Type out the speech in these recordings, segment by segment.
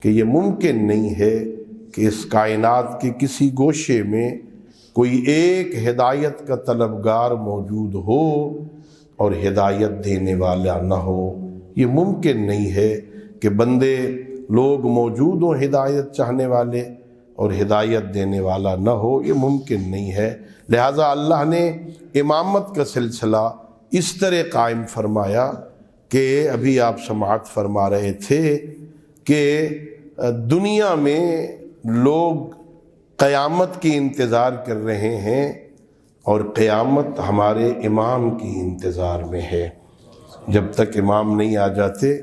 کہ یہ ممکن نہیں ہے کہ اس کائنات کے کسی گوشے میں کوئی ایک ہدایت کا طلبگار موجود ہو اور ہدایت دینے والا نہ ہو۔ یہ ممکن نہیں ہے کہ بندے لوگ موجود ہوں ہدایت چاہنے والے اور ہدایت دینے والا نہ ہو، یہ ممکن نہیں ہے۔ لہٰذا اللہ نے امامت کا سلسلہ اس طرح قائم فرمایا کہ ابھی آپ سماعت فرما رہے تھے کہ دنیا میں لوگ قیامت کی انتظار کر رہے ہیں اور قیامت ہمارے امام کی انتظار میں ہے۔ جب تک امام نہیں آ جاتے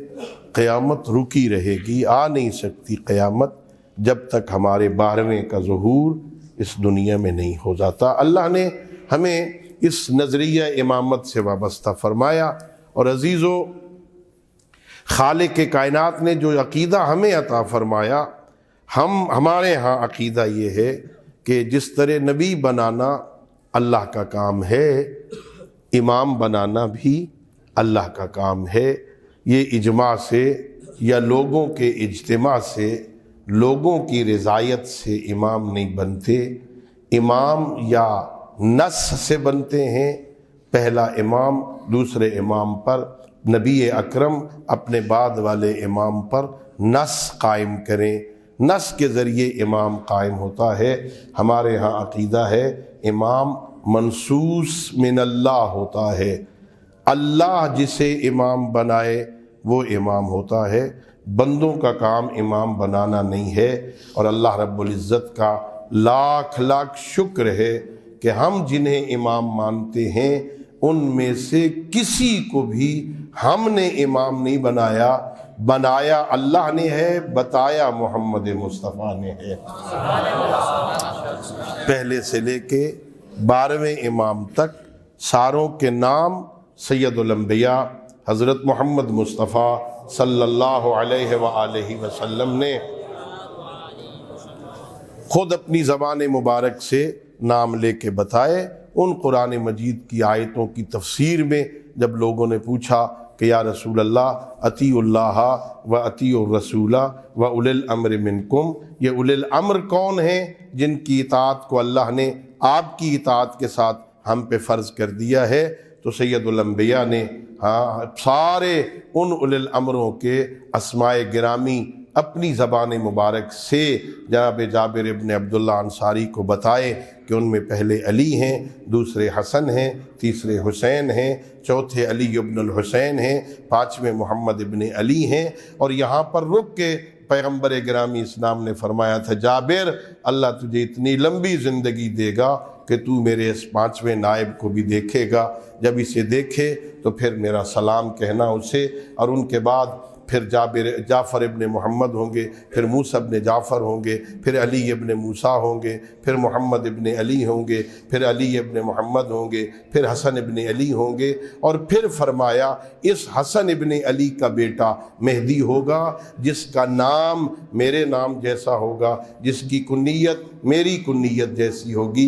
قیامت رکی رہے گی، آ نہیں سکتی قیامت جب تک ہمارے 12ویں کا ظہور اس دنیا میں نہیں ہو جاتا۔ اللہ نے ہمیں اس نظریہ امامت سے وابستہ فرمایا، اور عزیزو خالق کائنات نے جو عقیدہ ہمیں عطا فرمایا، ہمارے ہاں عقیدہ یہ ہے کہ جس طرح نبی بنانا اللہ کا کام ہے، امام بنانا بھی اللہ کا کام ہے۔ یہ اجماع سے یا لوگوں کے اجتماع سے، لوگوں کی رضایت سے امام نہیں بنتے۔ امام یا نص سے بنتے ہیں، پہلا امام دوسرے امام پر، نبی اکرم اپنے بعد والے امام پر نص قائم کریں، نص کے ذریعے امام قائم ہوتا ہے۔ ہمارے ہاں عقیدہ ہے امام منصوص من اللہ ہوتا ہے، اللہ جسے امام بنائے وہ امام ہوتا ہے، بندوں کا کام امام بنانا نہیں ہے۔ اور اللہ رب العزت کا لاکھ لاکھ شکر ہے کہ ہم جنہیں امام مانتے ہیں ان میں سے کسی کو بھی ہم نے امام نہیں بنایا، بنایا اللہ نے ہے، بتایا محمد مصطفیٰ نے ہے۔ پہلے سے لے کے 12ویں امام تک ساروں کے نام سید الانبیاء حضرت محمد مصطفیٰ صلی اللہ علیہ وآلہ وسلم نے خود اپنی زبان مبارک سے نام لے کے بتائے۔ ان قرآن مجید کی آیتوں کی تفسیر میں جب لوگوں نے پوچھا کہ یا رسول اللہ اطیعوا اللہ و اطیعوا الرسول و اولی الامر منکم، یہ اولی الامر کون ہیں جن کی اطاعت کو اللہ نے آپ کی اطاعت کے ساتھ ہم پہ فرض کر دیا ہے؟ تو سید الانبیاء نے سارے ان اولی الامروں کے اسماء گرامی اپنی زبان مبارک سے جناب جابر ابن عبداللہ انصاری کو بتائے کہ ان میں پہلے علی ہیں، دوسرے حسن ہیں، تیسرے حسین ہیں، چوتھے علی ابن الحسین ہیں، پانچویں محمد ابن علی ہیں۔ اور یہاں پر رک کے پیغمبر گرامی اسلام نے فرمایا تھا، جابر اللہ تجھے اتنی لمبی زندگی دے گا کہ تو میرے اس 5ویں نائب کو بھی دیکھے گا، جب اسے دیکھے تو پھر میرا سلام کہنا اسے۔ اور ان کے بعد پھر جعفر ابن محمد ہوں گے، پھر موسیٰ ابن جعفر ہوں گے، پھر علی ابن موسیٰ ہوں گے، پھر محمد ابن علی ہوں گے، پھر علی ابن محمد ہوں گے، پھر حسن ابن علی ہوں گے۔ اور پھر فرمایا اس حسن ابن علی کا بیٹا مہدی ہوگا جس کا نام میرے نام جیسا ہوگا، جس کی کنیت میری کنیت جیسی ہوگی۔